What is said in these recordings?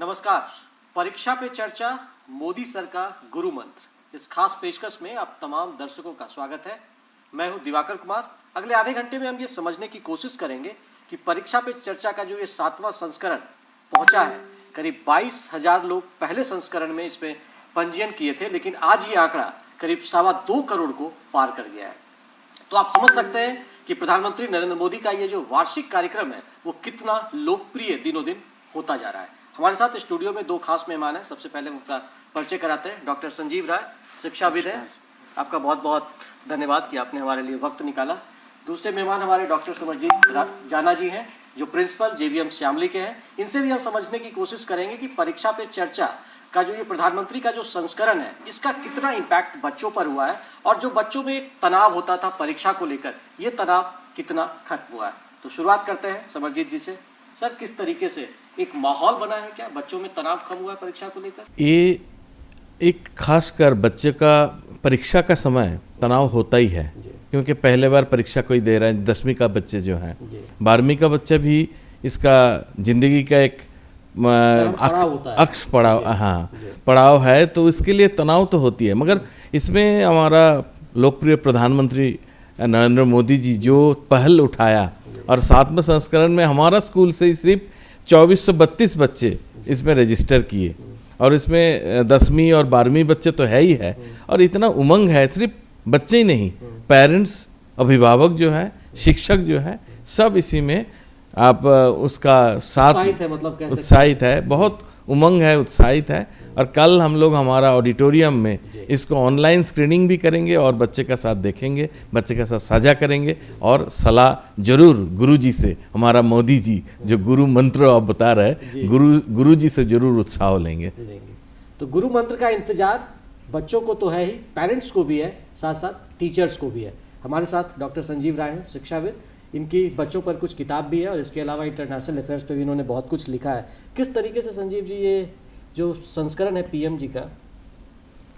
नमस्कार। परीक्षा पे चर्चा, मोदी सर का गुरु मंत्र, इस खास पेशकश में आप तमाम दर्शकों का स्वागत है। मैं हूं दिवाकर कुमार। अगले आधे घंटे में हम ये समझने की कोशिश करेंगे कि परीक्षा पे चर्चा का जो ये 7वां संस्करण पहुंचा है, करीब 22,000 लोग पहले संस्करण में इसमें पंजीयन किए थे, लेकिन आज ये आंकड़ा करीब 2.25 करोड़ को पार कर गया है। तो आप समझ सकते हैं कि प्रधानमंत्री नरेंद्र मोदी का ये जो वार्षिक कार्यक्रम है वो कितना लोकप्रिय दिनों दिन होता जा रहा है। हमारे साथ स्टूडियो में दो खास मेहमान हैं। सबसे पहले उनका परिचय कराते हैं। डॉक्टर संजीव राय, शिक्षाविद हैं। आपका बहुत बहुत धन्यवाद कि आपने हमारे लिए वक्त निकाला। दूसरे मेहमान हमारे डॉक्टर समरजीत जाना जी हैं, जो प्रिंसिपल जेवीएम श्यामली के हैं। इनसे भी हम समझने की कोशिश करेंगे कि परीक्षा पे चर्चा का जो ये प्रधानमंत्री का जो संस्करण है, इसका कितना इम्पैक्ट बच्चों पर हुआ है और जो बच्चों में एक तनाव होता था परीक्षा को लेकर, ये तनाव कितना खत्म हुआ है। तो शुरुआत करते हैं समरजीत जी से। सर, किस तरीके से एक माहौल बना है, क्या बच्चों में तनाव कम हुआ है परीक्षा को लेकर? ये एक खासकर बच्चे का परीक्षा का समय तनाव होता ही है, क्योंकि पहले बार परीक्षा कोई दे रहा है। 10वीं का बच्चे जो हैं, 12वीं का बच्चा भी इसका जिंदगी का एक अक्ष पड़ाव है, तो इसके लिए तनाव तो होती है। मगर इसमें हमारा लोकप्रिय प्रधानमंत्री नरेंद्र मोदी जी जो पहल उठाया, और 7वें संस्करण में हमारा स्कूल से ही सिर्फ 2432 बच्चे इसमें रजिस्टर किए, और इसमें 10वीं और 12वीं बच्चे तो है ही है। और इतना उमंग है, सिर्फ बच्चे ही नहीं, पेरेंट्स, अभिभावक जो है, शिक्षक जो है, सब इसी में आप उसका साथ उत्साहित है, बहुत उमंग है, उत्साहित है। और कल हम लोग हमारा ऑडिटोरियम में इसको ऑनलाइन स्क्रीनिंग भी करेंगे और बच्चे का साथ देखेंगे, बच्चे का साथ साझा करेंगे, और सलाह जरूर गुरु जी से, हमारा मोदी जी जो गुरु मंत्र आप बता रहे, गुरु जी से जरूर उत्साह लेंगे। तो गुरु मंत्र का इंतजार बच्चों को तो है ही, पेरेंट्स को भी है, साथ साथ टीचर्स को भी है। हमारे साथ डॉक्टर संजीव राय हैं, शिक्षाविद। इनकी बच्चों पर कुछ किताब भी है और इसके अलावा इंटरनेशनल अफेयर्स पे भी इन्होंने बहुत कुछ लिखा है। किस तरीके से संजीव जी ये जो संस्करण है पीएम जी का,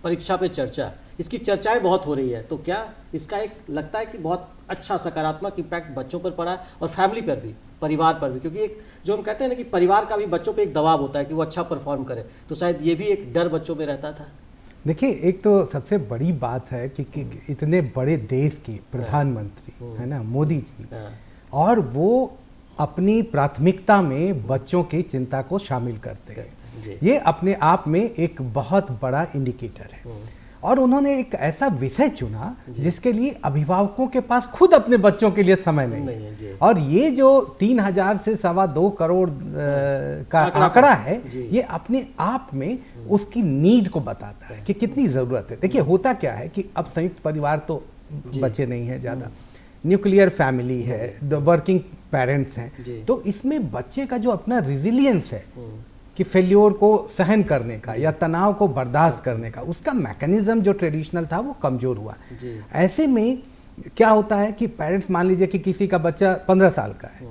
परीक्षा पे चर्चा, इसकी चर्चाएं बहुत हो रही है, तो क्या इसका एक लगता है कि बहुत अच्छा सकारात्मक इम्पैक्ट बच्चों पर पड़ा है और फैमिली पर भी, परिवार पर भी? क्योंकि एक जो हम कहते हैं ना कि परिवार का भी बच्चों पे एक दबाव होता है कि वो अच्छा परफॉर्म करे, तो शायद ये भी एक डर बच्चों में रहता था। देखिए, एक तो सबसे बड़ी बात है कि इतने बड़े देश के प्रधानमंत्री है ना, मोदी जी, और वो अपनी प्राथमिकता में बच्चों की चिंता को शामिल करते हैं। ये अपने आप में एक बहुत बड़ा इंडिकेटर है। और उन्होंने एक ऐसा विषय चुना जिसके लिए अभिभावकों के पास खुद अपने बच्चों के लिए समय नहीं है। और ये जो 3,000 से 2.25 करोड़ का आंकड़ा है, ये अपने आप में उसकी नीड को बताता है कि कितनी ज़रूरत है। देखिए, होता क्या है कि अब संयुक्त परिवार तो बचे नहीं है ज़्यादा, न्यूक्लियर फैमिली है, वर्किंग पेरेंट्स हैं, तो इसमें बच्चे का जो अपना रिजिलियंस है कि फेल्योर को सहन करने का या तनाव को बर्दाश्त करने का, उसका मैकेनिज्म जो ट्रेडिशनल था वो कमज़ोर हुआ। ऐसे में क्या होता है कि पेरेंट्स, मान लीजिए कि किसी का बच्चा 15 साल का है,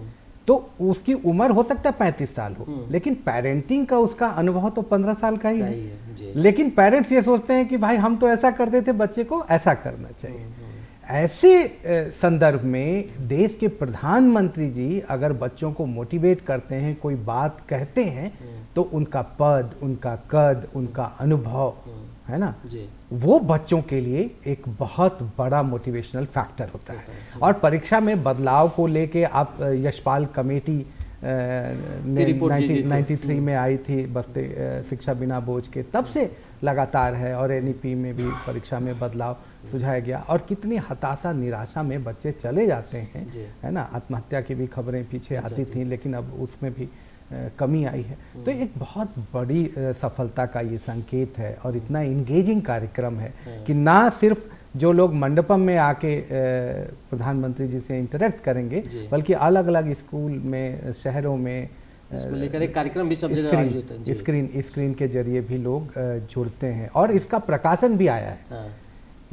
तो उसकी उम्र हो सकता है 35 साल हो, लेकिन पेरेंटिंग का उसका अनुभव तो 15 साल का ही है। लेकिन पेरेंट्स ये सोचते हैं कि भाई हम तो ऐसा करते थे, बच्चे को ऐसा करना चाहिए। ऐसे संदर्भ में देश के प्रधानमंत्री जी अगर बच्चों को मोटिवेट करते हैं, कोई बात कहते हैं, तो उनका पद, उनका कद, उनका अनुभव है ना, वो बच्चों के लिए एक बहुत बड़ा मोटिवेशनल फैक्टर होता है। और परीक्षा में बदलाव को लेके आप यशपाल कमेटी 1993 में आई थी, बस्ते शिक्षा बिना बोझ के, तब से लगातार है। और एनईपी में भी परीक्षा में बदलाव सुझाया गया। और कितनी हताशा, निराशा में बच्चे चले जाते हैं, है ना। आत्महत्या की भी खबरें पीछे आती थी, लेकिन अब उसमें भी कमी आई है। तो एक बहुत बड़ी सफलता का ये संकेत है। और इतना इंगेजिंग कार्यक्रम है कि ना सिर्फ जो लोग मंडपम में आके प्रधानमंत्री जी से इंटरेक्ट करेंगे, बल्कि अलग अलग स्कूल में, शहरों में लेकर एक कार्यक्रम भी सब जगह आयोजित है। स्क्रीन के जरिए भी लोग जुड़ते हैं। और इसका प्रकाशन भी आया है।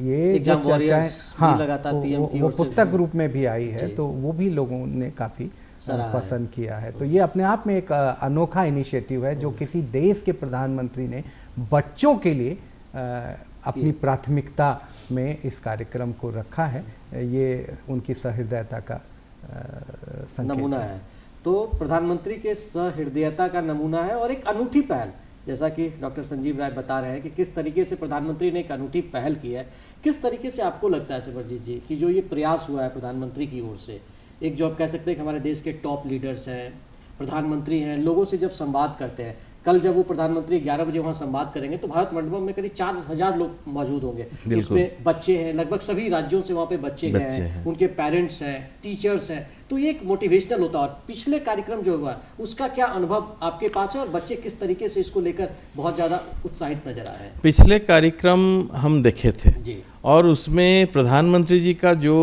ये जो चर्चाएं, हाँ, वो पुस्तक रूप में भी आई है, तो वो भी लोगों ने काफ़ी पसंद किया है। तो ये अपने आप में एक अनोखा इनिशिएटिव है जो किसी देश के प्रधानमंत्री ने बच्चों के लिए अपनी प्राथमिकता में इस कार्यक्रम को रखा है। ये उनकी सहृदयता का नमूना है। तो प्रधानमंत्री के सहृदयता का नमूना है और एक अनूठी पहल, जैसा कि डॉक्टर संजीव राय बता रहे हैं कि किस तरीके से प्रधानमंत्री ने एक अनूठी पहल की है। किस तरीके से आपको लगता है सिमरजीत जी कि जो ये प्रयास हुआ है प्रधानमंत्री की ओर से, एक जो आप कह सकते हैं कि हमारे देश के टॉप लीडर्स हैं, प्रधानमंत्री हैं, लोगों से जब संवाद करते हैं, कल जब वो प्रधानमंत्री 11 बजे वहाँ संवाद करेंगे तो भारत मंडपम में करीब 4000 लोग मौजूद होंगे। उसमें बच्चे हैं, लगभग सभी राज्यों से वहाँ पे बच्चे गए हैं, उनके पेरेंट्स हैं, टीचर्स हैं, तो ये एक मोटिवेशनल होता है। और पिछले कार्यक्रम जो हुआ उसका क्या अनुभव आपके पास है और बच्चे किस तरीके से इसको लेकर बहुत ज़्यादा उत्साहित नजर आ रहे हैं? पिछले कार्यक्रम हम देखे थे जी, और उसमें प्रधानमंत्री जी का जो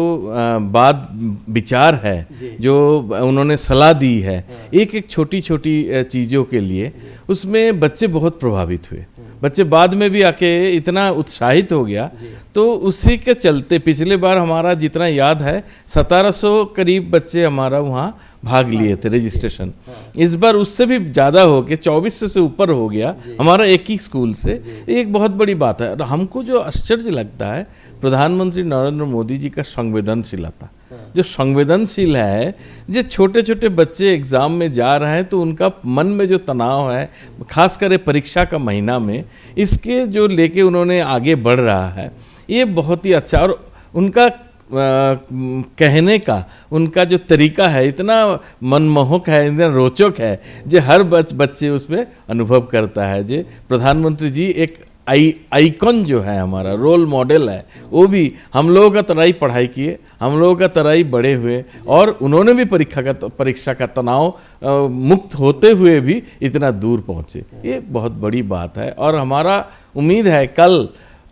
बात विचार है, जो उन्होंने सलाह दी है एक एक छोटी छोटी चीज़ों के लिए, उसमें बच्चे बहुत प्रभावित हुए। बच्चे बाद में भी आके इतना उत्साहित हो गया, तो उसी के चलते पिछले बार हमारा जितना याद है 1700 करीब बच्चे हमारा वहाँ भाग लिए थे रजिस्ट्रेशन। इस बार उससे भी ज़्यादा हो के 2400 से ऊपर हो गया हमारा एक ही स्कूल से। एक बहुत बड़ी बात है। और हमको जो आश्चर्य लगता है प्रधानमंत्री नरेंद्र मोदी जी का संवेदनशीलता, जो संवेदनशील है, जो छोटे छोटे बच्चे एग्ज़ाम में जा रहे हैं तो उनका मन में जो तनाव है, खासकर परीक्षा का महीना में, इसके जो लेके उन्होंने आगे बढ़ रहा है, ये बहुत ही अच्छा। और उनका कहने का उनका जो तरीका है इतना मनमोहक है, इतना रोचक है, जो हर बच्चे उसमें अनुभव करता है। जो प्रधानमंत्री जी एक आइकॉन जो है, हमारा रोल मॉडल है, वो भी हम लोगों का तरह ही पढ़ाई किए, हम लोगों का तरह ही बड़े हुए, और उन्होंने भी परीक्षा का तनाव मुक्त होते हुए भी इतना दूर पहुँचे। ये बहुत बड़ी बात है। और हमारा उम्मीद है कल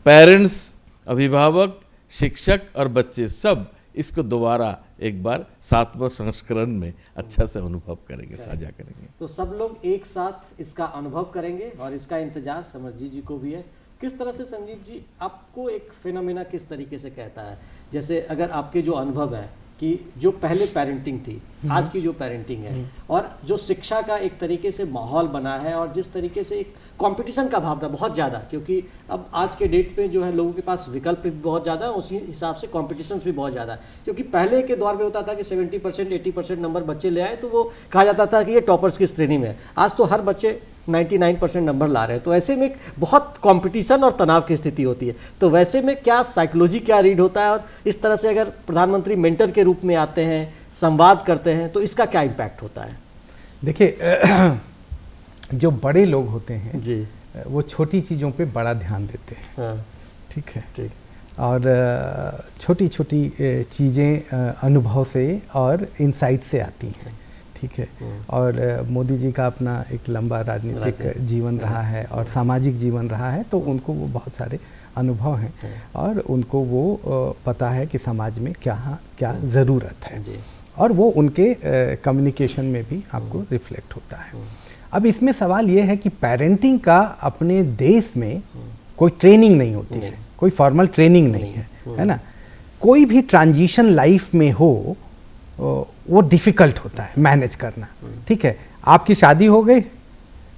पेरेंट्स, अभिभावक, शिक्षक और बच्चे सब इसको दोबारा एक बार 7वां संस्करण में अच्छा से अनुभव करेंगे, साझा करेंगे। तो सब लोग एक साथ इसका अनुभव करेंगे और इसका इंतजार समरजीत जी को भी है। किस तरह से संजीव जी आपको एक फिनोमेना किस तरीके से कहता है, जैसे अगर आपके जो अनुभव है कि जो पहले पेरेंटिंग थी, आज की जो पेरेंटिंग है, और जो शिक्षा का एक तरीके से माहौल बना है, और जिस तरीके से एक कंपटीशन का भावना बहुत ज़्यादा, क्योंकि अब आज के डेट पे जो है लोगों के पास विकल्प भी बहुत ज़्यादा है, उसी हिसाब से कॉम्पिटिशन्स भी बहुत ज़्यादा है। क्योंकि पहले के दौर में होता था कि 70% 80% नंबर बच्चे ले आए तो वो कहा जाता था कि ये टॉपर्स की श्रेणी में है। आज तो हर बच्चे 99% नंबर ला रहे हैं, तो ऐसे में एक बहुत कंपटीशन और तनाव की स्थिति होती है। तो वैसे में क्या साइकोलॉजी क्या रीड होता है, और इस तरह से अगर प्रधानमंत्री मेंटर के रूप में आते हैं, संवाद करते हैं, तो इसका क्या इम्पैक्ट होता है? देखिए, जो बड़े लोग होते हैं जी, वो छोटी चीज़ों पे बड़ा ध्यान देते हैं। हाँ, ठीक है, ठीक। और छोटी छोटी चीज़ें अनुभव से और इंसाइट से आती हैं। ठीक है। और मोदी जी का अपना एक लंबा राजनीतिक जीवन रहा है और सामाजिक जीवन रहा है, तो उनको वो बहुत सारे अनुभव हैं और उनको वो पता है कि समाज में क्या ज़रूरत है, और वो उनके कम्युनिकेशन में भी आपको रिफ्लेक्ट होता है। अब इसमें सवाल ये है कि पेरेंटिंग का अपने देश में कोई ट्रेनिंग नहीं होती है, कोई फॉर्मल ट्रेनिंग नहीं है ना। कोई भी ट्रांजिशन लाइफ में हो वो डिफ़िकल्ट होता है मैनेज करना। ठीक है, आपकी शादी हो गई,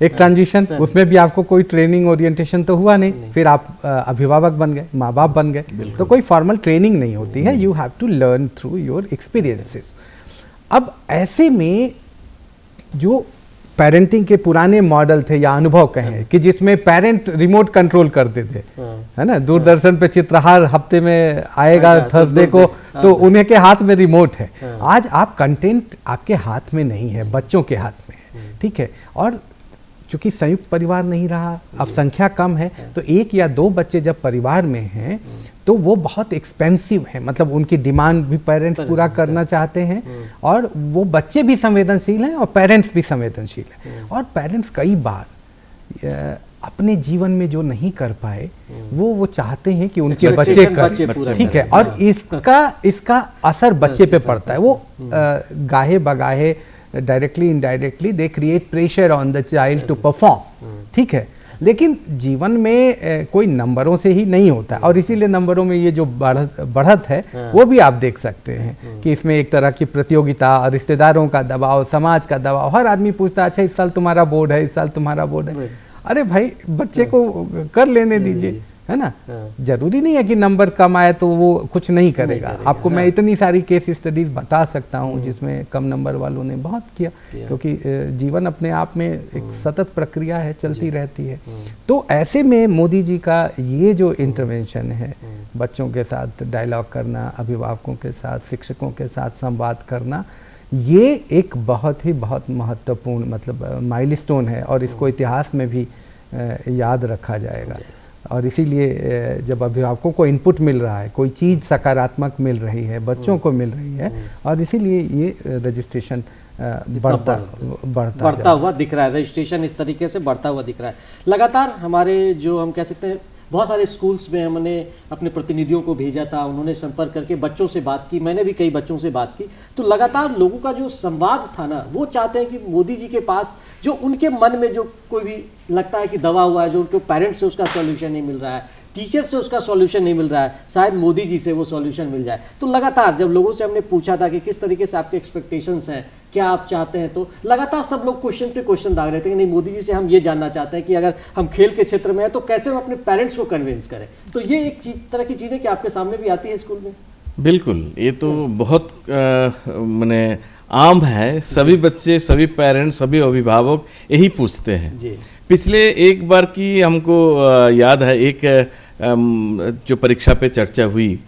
एक ट्रांजिशन, उसमें भी आपको कोई ट्रेनिंग ओरिएंटेशन तो हुआ नहीं, फिर आप अभिभावक बन गए, माँ बाप बन गए, तो कोई फॉर्मल ट्रेनिंग नहीं होती है। You have to learn through your experiences. अब ऐसे में जो पेरेंटिंग के पुराने मॉडल थे या अनुभव कहें कि जिसमें पेरेंट रिमोट कंट्रोल करते थे, है ना, दूरदर्शन पे चित्रहार हफ्ते में आएगा थर्सडे को, तो उन्हीं के हाथ में रिमोट है। आज आप कंटेंट आपके हाथ में नहीं है, बच्चों के हाथ में है। ठीक है, और चूंकि संयुक्त परिवार नहीं रहा, अब संख्या कम है, तो 1 या 2 बच्चे जब परिवार में हैं तो वो बहुत एक्सपेंसिव है, मतलब उनकी डिमांड भी पेरेंट्स पूरा करना चाहते हैं, और वो बच्चे भी संवेदनशील हैं और पेरेंट्स भी संवेदनशील हैं। और पेरेंट्स कई बार अपने जीवन में जो नहीं कर पाए वो चाहते हैं कि उनके बच्चे कर। ठीक है, और इसका असर बच्चे पे पड़ता है। वो गाहे बगाहे, directly indirectly they create pressure on the child to perform. ठीक है, लेकिन जीवन में कोई नंबरों से ही नहीं होता, और इसीलिए नंबरों में ये जो बढ़त है वो भी आप देख सकते हैं कि इसमें एक तरह की प्रतियोगिता और रिश्तेदारों का दबाव, समाज का दबाव। हर आदमी पूछता है, अच्छा इस साल तुम्हारा बोर्ड है, इस साल तुम्हारा बोर्ड है। अरे भाई, बच्चे को कर लेने दीजिए, है ना। जरूरी नहीं है कि नंबर कम आए तो वो कुछ नहीं करेगा। आपको मैं इतनी सारी केस स्टडीज बता सकता हूँ जिसमें कम नंबर वालों ने बहुत किया, क्योंकि जीवन अपने आप में एक सतत प्रक्रिया है, चलती रहती है। तो ऐसे में मोदी जी का ये जो इंटरवेंशन है, बच्चों के साथ डायलॉग करना, अभिभावकों के साथ, शिक्षकों के साथ संवाद करना, ये एक बहुत महत्वपूर्ण मतलब माइलस्टोन है और इसको इतिहास में भी याद रखा जाएगा। और इसीलिए जब अभिभावकों को इनपुट मिल रहा है, कोई चीज़ सकारात्मक मिल रही है, बच्चों को मिल रही है, और इसीलिए ये रजिस्ट्रेशन बढ़ता हुआ दिख रहा है। रजिस्ट्रेशन इस तरीके से बढ़ता हुआ दिख रहा है लगातार। हमारे जो हम कह सकते हैं बहुत सारे स्कूल्स में हमने अपने प्रतिनिधियों को भेजा था, उन्होंने संपर्क करके बच्चों से बात की, मैंने भी कई बच्चों से बात की, तो लगातार लोगों का जो संवाद था ना, वो चाहते हैं कि मोदी जी के पास जो उनके मन में जो कोई भी लगता है कि दबा हुआ है, जो उनके पेरेंट्स से उसका सॉल्यूशन नहीं मिल रहा है, टीचर से उसका सॉल्यूशन नहीं मिल रहा है, शायद मोदी जी से वो सॉल्यूशन मिल जाए। तो लगातार जब लोगों से हमने पूछा था कि किस तरीके से आपके एक्सपेक्टेशंस हैं, क्या आप चाहते हैं, तो लगातार सब लोग क्वेश्चन पे क्वेश्चन दाग रहे थे कि नहीं, मोदी जी से हम ये जानना चाहते हैं कि अगर हम खेल के क्षेत्र में हैं तो कैसे हम अपने पेरेंट्स को कन्विंस करें। तो ये एक तरह की चीज़ें कि आपके सामने भी आती है स्कूल में। बिल्कुल, ये तो बहुत माने आम है। सभी बच्चे, सभी पेरेंट्स, सभी अभिभावक यही पूछते हैं जी। पिछले एक बार की हमको याद है, एक जो परीक्षा पे चर्चा हुई,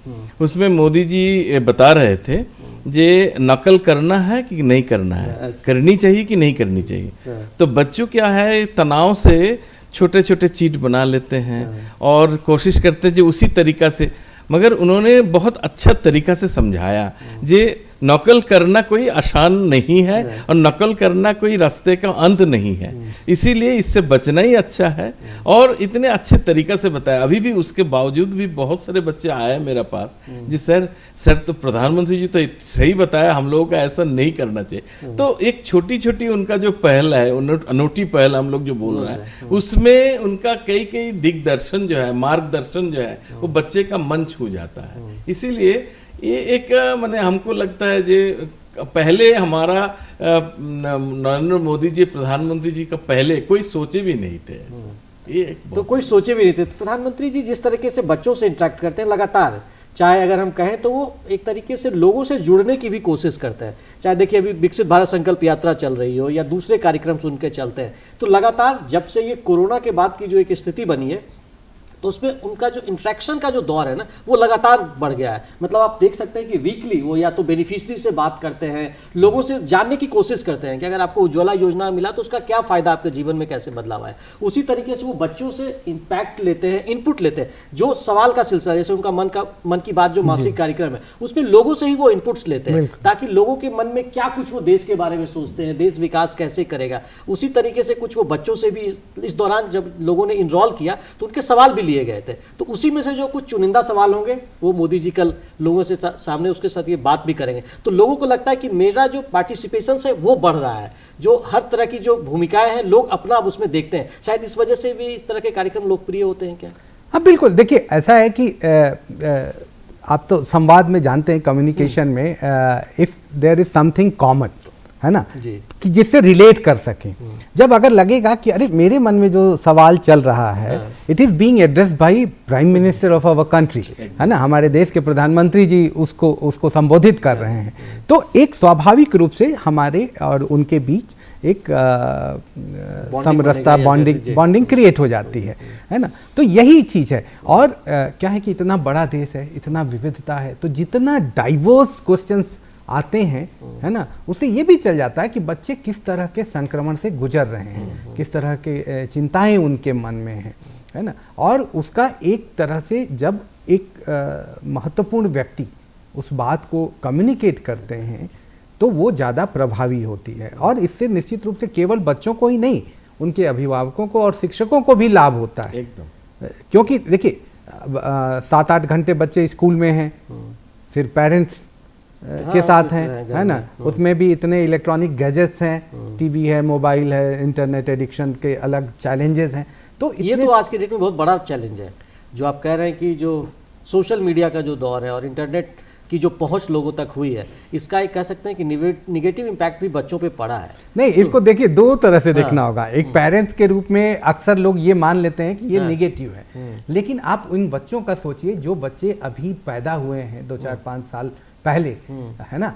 उसमें मोदी जी बता रहे थे जे नकल करना है कि नहीं करना है, करनी चाहिए कि नहीं करनी चाहिए। तो बच्चों क्या है, तनाव से छोटे छोटे चीट बना लेते हैं और कोशिश करते हैं जो उसी तरीका से, मगर उन्होंने बहुत अच्छा तरीका से समझाया जे नकल करना कोई आसान नहीं है और नकल करना कोई रास्ते का अंत नहीं है, इसीलिए इससे बचना ही अच्छा है। और इतने अच्छे तरीका से बताया। अभी भी उसके बावजूद भी बहुत सारे बच्चे आए मेरे पास जी, सर तो प्रधानमंत्री जी तो सही बताया, हम लोगों का ऐसा नहीं करना चाहिए। तो एक छोटी छोटी उनका जो पहल है, अनूठी पहल हम लोग जो बोल रहे हैं, उसमें उनका कई दिग्दर्शन जो है, मार्गदर्शन जो है, वो बच्चे का मन छू जाता है। इसीलिए ये एक माने हमको लगता है जे पहले हमारा नरेंद्र मोदी जी प्रधानमंत्री जी का पहले कोई सोचे भी नहीं थे ऐसा। ये तो कोई सोचे भी नहीं थे। प्रधानमंत्री जी जिस तरीके से बच्चों से इंटरेक्ट करते हैं लगातार, चाहे अगर हम कहें तो वो एक तरीके से लोगों से जुड़ने की भी कोशिश करते हैं। चाहे देखिए अभी विकसित भारत संकल्प यात्रा चल रही हो या दूसरे कार्यक्रम सुन के चलते हैं, तो लगातार जब से ये कोरोना के बाद की जो एक स्थिति बनी है, तो उसमें उनका जो इंट्रैक्शन का जो दौर है ना, वो लगातार बढ़ गया है। मतलब आप देख सकते हैं कि वीकली वो या तो बेनिफिशरी से बात करते हैं, लोगों से जानने की कोशिश करते हैं कि अगर आपको उज्ज्वला योजना मिला तो उसका क्या फ़ायदा आपके जीवन में कैसे बदलाव है। उसी तरीके से वो बच्चों से इम्पैक्ट लेते हैं, इनपुट लेते हैं। जो सवाल का सिलसिला, जैसे उनका मन की बात जो मासिक कार्यक्रम है, उसमें लोगों से ही वो इनपुट्स लेते हैं, ताकि लोगों के मन में क्या कुछ वो देश के बारे में सोचते हैं, देश विकास कैसे करेगा। उसी तरीके से कुछ वो बच्चों से भी इस दौरान जब लोगों ने इनरोल किया तो उनके सवाल भी लिए गए थे। तो उसी में से जो कुछ चुनिंदा सवाल होंगे वो मोदी जी कल लोगों से सामने उसके साथ ये बात भी करेंगे। तो लोगों को लगता है कि मेरा जो पार्टिसिपेशन है वो बढ़ रहा है, जो हर तरह की जो भूमिकाएं हैं लोग अपना अब उसमें देखते हैं। शायद इस वजह से भी इस तरह के कार्यक्रम लोकप्रिय होते हैं क्या? हाँ बिल्कुल। देखिए ऐसा है कि आप तो संवाद में जानते हैं, कम्युनिकेशन में if there is something common, है ना, कि जिससे रिलेट कर सकें। जब अगर लगेगा कि अरे मेरे मन में जो सवाल चल रहा है, it is being addressed by prime minister of our country, है ना, हमारे देश के प्रधानमंत्री जी उसको संबोधित कर रहे हैं, तो एक स्वाभाविक रूप से हमारे और उनके बीच एक समरसता, बॉन्डिंग क्रिएट हो जाती है ना। तो यही चीज़ है। और क्या है कि इतना बड़ा देश है, इतना विविधता है, तो जितना डाइवर्स क्वेश्चंस आते हैं, है ना, उससे ये भी चल जाता है कि बच्चे किस तरह के संक्रमण से गुजर रहे हैं, किस तरह के चिंताएं उनके मन में हैं, है ना। और उसका एक तरह से जब एक महत्वपूर्ण व्यक्ति उस बात को कम्युनिकेट करते हैं तो वो ज़्यादा प्रभावी होती है। और इससे निश्चित रूप से केवल बच्चों को ही नहीं, उनके अभिभावकों को और शिक्षकों को भी लाभ होता है एकदम। क्योंकि देखिए 7-8 घंटे बच्चे स्कूल में हैं, फिर पेरेंट्स के साथ हैं, है ना, उसमें भी इतने इलेक्ट्रॉनिक गैजेट्स हैं, टीवी है, मोबाइल है, इंटरनेट एडिक्शन के अलग चैलेंजेस हैं। तो ये तो आज के डेट में बहुत बड़ा चैलेंज है जो आप कह रहे हैं कि जो सोशल मीडिया का जो दौर है और इंटरनेट की जो पहुंच लोगों तक हुई है, इसका एक कह सकते हैं कि निगेटिव इम्पैक्ट भी बच्चों पे पड़ा है। नहीं, इसको देखिए दो तरह से देखना होगा। एक पेरेंट्स के रूप में अक्सर लोग ये मान लेते हैं कि ये निगेटिव है, लेकिन आप उन बच्चों का सोचिए जो बच्चे अभी पैदा हुए हैं 2, 4, 5 साल पहले, है ना,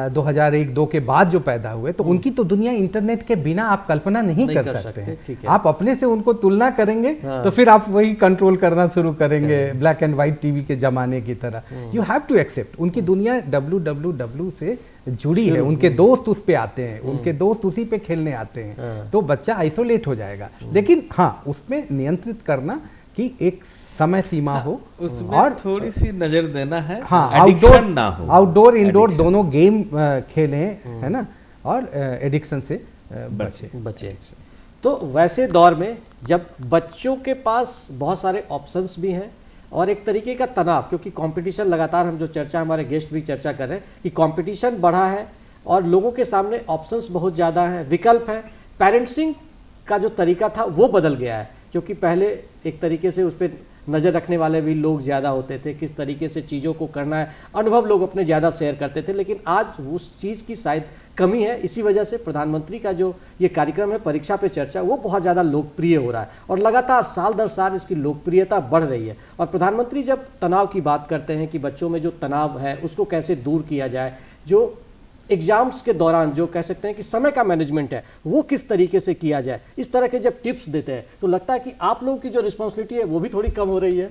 2001-2 के बाद जो पैदा हुए, तो उनकी तो दुनिया इंटरनेट के बिना आप कल्पना नहीं कर सकते हैं। आप अपने से उनको तुलना करेंगे तो फिर आप वही कंट्रोल करना शुरू करेंगे, ब्लैक एंड व्हाइट टीवी के जमाने की तरह। यू हैव टू एक्सेप्ट, उनकी दुनिया www से जुड़ी है, उनके दोस्त उस पे आते हैं, उनके दोस्त उसी पे खेलने आते हैं, तो बच्चा आइसोलेट हो जाएगा। लेकिन हाँ, उसमें नियंत्रित करना कि एक समय सीमा हो, उसमें और थोड़ी सी नजर देना है, हाँ, एडिक्शन ना हो, आउटडोर इंडोर दोनों गेम खेलें, है ना, और एडिक्शन से बचे। तो वैसे दौर में जब बच्चों के पास बहुत सारे ऑप्शंस भी हैं और एक तरीके का तनाव, क्योंकि कंपटीशन लगातार, हम जो चर्चा, हमारे गेस्ट भी चर्चा कर रहे हैं कि कंपटीशन बढ़ा है और लोगों के सामने ऑप्शंस बहुत ज़्यादा हैं, विकल्प हैं, पेरेंटिंग का जो तरीका था वो बदल गया है, क्योंकि पहले एक तरीके से उस पर नज़र रखने वाले भी लोग ज़्यादा होते थे, किस तरीके से चीज़ों को करना है, अनुभव लोग अपने ज़्यादा शेयर करते थे, लेकिन आज उस चीज़ की शायद कमी है। इसी वजह से प्रधानमंत्री का जो ये कार्यक्रम है परीक्षा पे चर्चा, वो बहुत ज़्यादा लोकप्रिय हो रहा है और लगातार साल दर साल इसकी लोकप्रियता बढ़ रही है। और प्रधानमंत्री जब तनाव की बात करते हैं कि बच्चों में जो तनाव है उसको कैसे दूर किया जाए, जो एग्जाम्स के दौरान जो कह सकते हैं कि समय का मैनेजमेंट है वो किस तरीके से किया जाए, इस तरह के जब टिप्स देते हैं तो लगता है कि आप लोगों की जो रिस्पॉन्सिबिलिटी है वो भी थोड़ी कम हो रही है।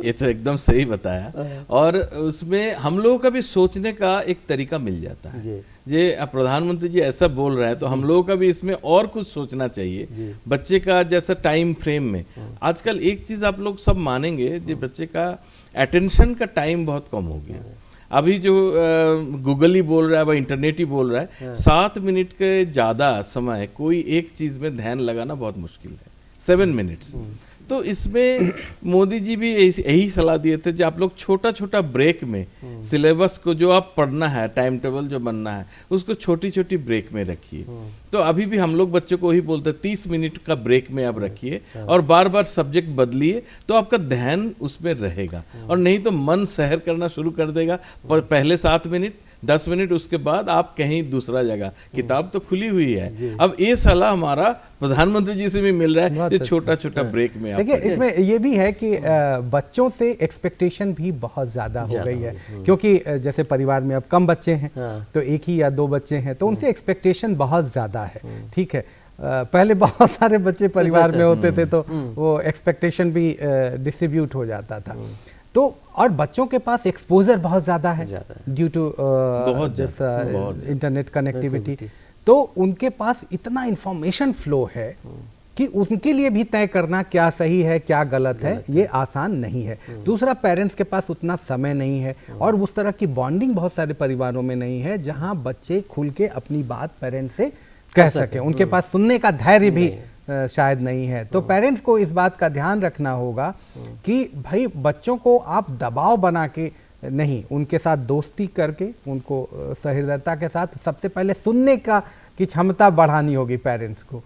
ये तो एकदम सही बताया, और उसमें हम लोगों का भी सोचने का एक तरीका मिल जाता है। ये प्रधानमंत्री जी ऐसा बोल रहे हैं तो हम लोगों का भी इसमें और कुछ सोचना चाहिए। बच्चे का जैसा टाइम फ्रेम में आजकल एक चीज़ आप लोग सब मानेंगे, जो बच्चे का अटेंशन का टाइम बहुत कम हो गया। अभी जो गूगल ही बोल रहा है, वह इंटरनेट ही बोल रहा है, 7 मिनट के ज़्यादा समय कोई एक चीज़ में ध्यान लगाना बहुत मुश्किल है, 7 मिनट्स। तो इसमें मोदी जी भी यही सलाह दिए थे कि आप लोग छोटा छोटा ब्रेक में सिलेबस को जो आप पढ़ना है, टाइम टेबल जो बनना है, उसको छोटी छोटी ब्रेक में रखिए। तो अभी भी हम लोग बच्चों को ही बोलते हैं 30 मिनट का ब्रेक में आप रखिए और बार बार सब्जेक्ट बदलिए, तो आपका ध्यान उसमें रहेगा। और नहीं तो मन सहर करना शुरू कर देगा, पहले 7 मिनट 10 मिनट, उसके बाद आप कहीं दूसरा जगह, किताब तो खुली हुई है। अब ये सलाह हमारा प्रधानमंत्री जी से भी मिल रहा है, ये छोटा छोटा ब्रेक में। देखिए इसमें ये भी है कि बच्चों से एक्सपेक्टेशन भी बहुत ज़्यादा हो गई है, क्योंकि जैसे परिवार में अब कम बच्चे हैं, तो एक ही या 2 बच्चे हैं, तो उनसे एक्सपेक्टेशन बहुत ज़्यादा है। ठीक है, पहले बहुत सारे बच्चे परिवार में होते थे तो वो एक्सपेक्टेशन भी डिस्ट्रीब्यूट हो जाता था। तो और बच्चों के पास एक्सपोजर बहुत ज़्यादा है ड्यू टू इंटरनेट कनेक्टिविटी, तो उनके पास इतना इंफॉर्मेशन फ्लो है कि उनके लिए भी तय करना क्या सही है क्या गलत है ये आसान नहीं है। दूसरा, पेरेंट्स के पास उतना समय नहीं है और उस तरह की बॉन्डिंग बहुत सारे परिवारों में नहीं है जहां बच्चे खुल के अपनी बात पेरेंट्स से कह सकें। उनके पास सुनने का धैर्य भी शायद नहीं है। तो पेरेंट्स को इस बात का ध्यान रखना होगा कि भाई बच्चों को आप दबाव बना के नहीं, उनके साथ दोस्ती करके, उनको सहृदयता के साथ सबसे पहले सुनने की क्षमता बढ़ानी होगी पेरेंट्स को।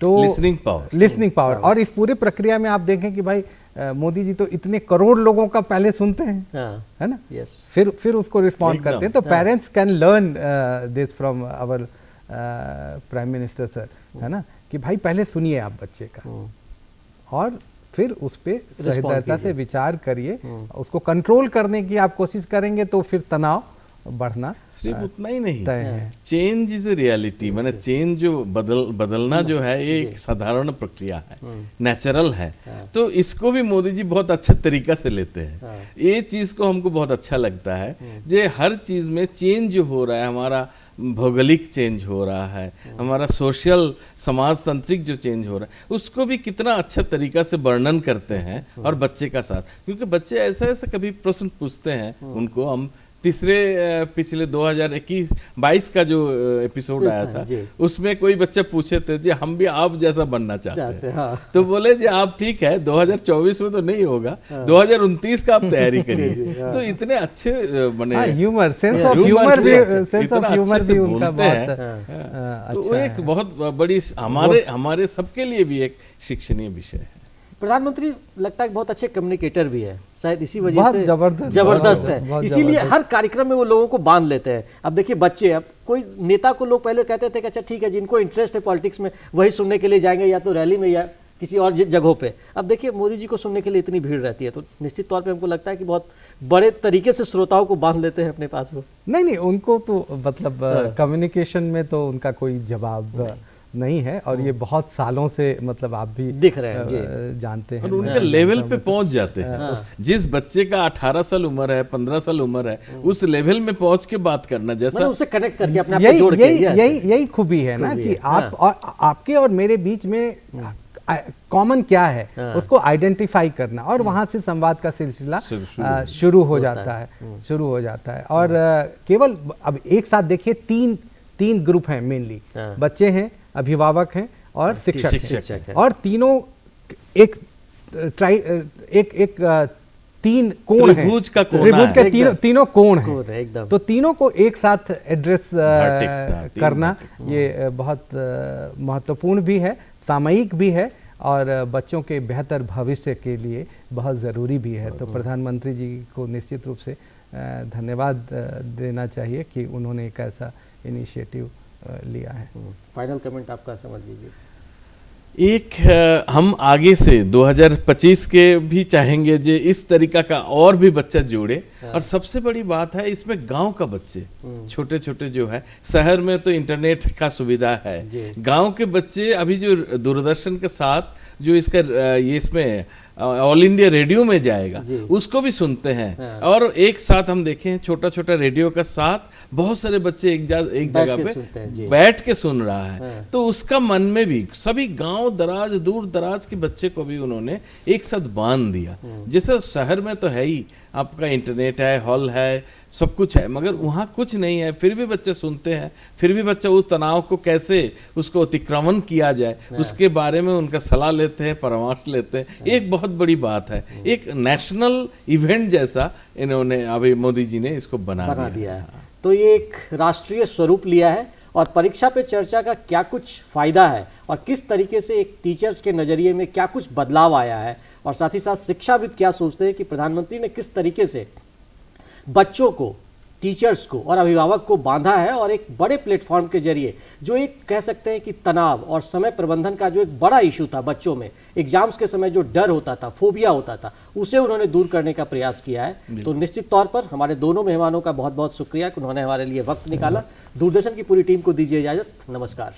तो लिसनिंग पावर और इस पूरी प्रक्रिया में आप देखें कि भाई मोदी जी तो इतने करोड़ लोगों का पहले सुनते हैं, है ना, फिर उसको रिस्पॉन्ड करते हैं। तो parents can learn this from our prime minister sir, है ना, कि भाई पहले सुनिए आप बच्चे का और फिर उस पे सहृदयता से विचार करिए, उसको कंट्रोल करने की आप कोशिश करेंगे तो फिर तनाव बढ़ना सिर्फ उतना ही नहीं है। चेंज इज ए रियलिटी, माने चेंज जो बदलना जो है ये एक साधारण प्रक्रिया है, नेचुरल है। तो इसको भी मोदी जी बहुत अच्छे तरीका से लेते हैं। ये चीज को हमको बहुत अच्छा लगता है, जे हर चीज में चेंज जो हो रहा है, हमारा भौगोलिक चेंज हो रहा है, हमारा सोशल समाजतांत्रिक जो चेंज हो रहा है, उसको भी कितना अच्छा तरीका से वर्णन करते हैं और बच्चे का साथ। क्योंकि बच्चे ऐसा ऐसा कभी प्रश्न पूछते हैं, उनको हम पिछले 2021-22 का जो एपिसोड आया था उसमें कोई बच्चा पूछे थे जी हम भी आप जैसा बनना चाहते हैं। तो बोले जी आप ठीक है 2024 में तो नहीं होगा, 2029 का आप तैयारी करिए। तो इतने अच्छे बने, ह्यूमर, सेंस ऑफ ह्यूमर भी उनका बहुत, तो वो एक बहुत बड़ी हमारे सबके लिए भी एक शिक्षणीय विषय है। प्रधानमंत्री लगता है बहुत अच्छे कम्युनिकेटर भी है, शायद इसी वजह बहुत से जबरदस्त है, बहुत इसीलिए जबरदस्त। हर कार्यक्रम में वो लोगों को बांध लेते हैं। अब देखिए बच्चे, अब कोई नेता को लोग पहले कहते थे कि अच्छा ठीक है, जिनको इंटरेस्ट है पॉलिटिक्स में वही सुनने के लिए जाएंगे, या तो रैली में या किसी और जगहों पे। अब देखिए मोदी जी को सुनने के लिए इतनी भीड़ रहती है, तो निश्चित तौर पे हमको लगता है कि बहुत बड़े तरीके से श्रोताओं को बांध लेते हैं अपने पास वो। नहीं, उनको तो मतलब कम्युनिकेशन में तो उनका कोई जवाब नहीं है, और ये बहुत सालों से मतलब आप भी दिख रहे हैं जानते हैं। और उनके लेवल पे पहुंच जाते हैं। जिस बच्चे का 18 साल उम्र है, 15 साल उम्र है, उस लेवल में पहुंच के बात करना, जैसा मतलब उससे कनेक्ट करके अपने आप को जोड़ के, यही खूबी है ना कि आप और आपके और मेरे बीच में कॉमन क्या है उसको आइडेंटिफाई करना, और वहां से संवाद का सिलसिला शुरू हो जाता है। और केवल अब एक साथ देखिए तीन ग्रुप हैं मेनली, बच्चे हैं, अभिभावक हैं और शिक्षक हैं, और तीनों एक तीन कोण हैं, त्रिभुज का तीनों कोण हैं, तो तीनों को एक साथ एड्रेस करना ये बहुत महत्वपूर्ण भी है, सामयिक भी है, और बच्चों के बेहतर भविष्य के लिए बहुत ज़रूरी भी है। तो प्रधानमंत्री जी को निश्चित रूप से धन्यवाद देना चाहिए कि उन्होंने एक ऐसा इनिशिएटिव लिया है। फाइनल कमेंट आपका समझ लीजिए। एक हम आगे से 2025 के भी चाहेंगे जे इस तरीका का और भी बच्चा जोड़े, और सबसे बड़ी बात है इसमें गांव का बच्चे छोटे छोटे जो है, शहर में तो इंटरनेट का सुविधा है, गांव के बच्चे अभी जो दूरदर्शन के साथ जो इसका ये इसमें ऑल इंडिया रेडियो में जाएगा उसको भी सुनते हैं, और एक साथ हम देखें छोटा छोटा रेडियो का साथ बहुत सारे बच्चे एक जगह पे बैठ के सुन रहा है, तो उसका मन में भी सभी गांव दराज दूर दराज के बच्चे को भी उन्होंने एक साथ बांध दिया। जैसे शहर में तो है ही, आपका इंटरनेट है, हॉल है, सब कुछ है, मगर वहाँ कुछ नहीं है, फिर भी बच्चे सुनते हैं, फिर भी बच्चे उस तनाव को कैसे उसको अतिक्रमण किया जाए उसके बारे में उनका सलाह लेते हैं, परामर्श लेते हैं। एक बहुत बड़ी बात है, एक नेशनल इवेंट जैसा इन्होंने अभी मोदी जी ने इसको बना दिया है। तो ये एक राष्ट्रीय स्वरूप लिया है, और परीक्षा पे चर्चा का क्या कुछ फ़ायदा है और किस तरीके से एक टीचर्स के नज़रिए में क्या कुछ बदलाव आया है, और साथ ही साथ शिक्षाविद क्या सोचते हैं कि प्रधानमंत्री ने किस तरीके से बच्चों को, टीचर्स को और अभिभावक को बांधा है, और एक बड़े प्लेटफॉर्म के जरिए जो एक कह सकते हैं कि तनाव और समय प्रबंधन का जो एक बड़ा इशू था बच्चों में, एग्जाम्स के समय जो डर होता था, फोबिया होता था, उसे उन्होंने दूर करने का प्रयास किया है। तो निश्चित तौर पर हमारे दोनों मेहमानों का बहुत बहुत शुक्रिया कि उन्होंने हमारे लिए वक्त निकाला। दूरदर्शन की पूरी टीम को दीजिए इजाज़त। नमस्कार।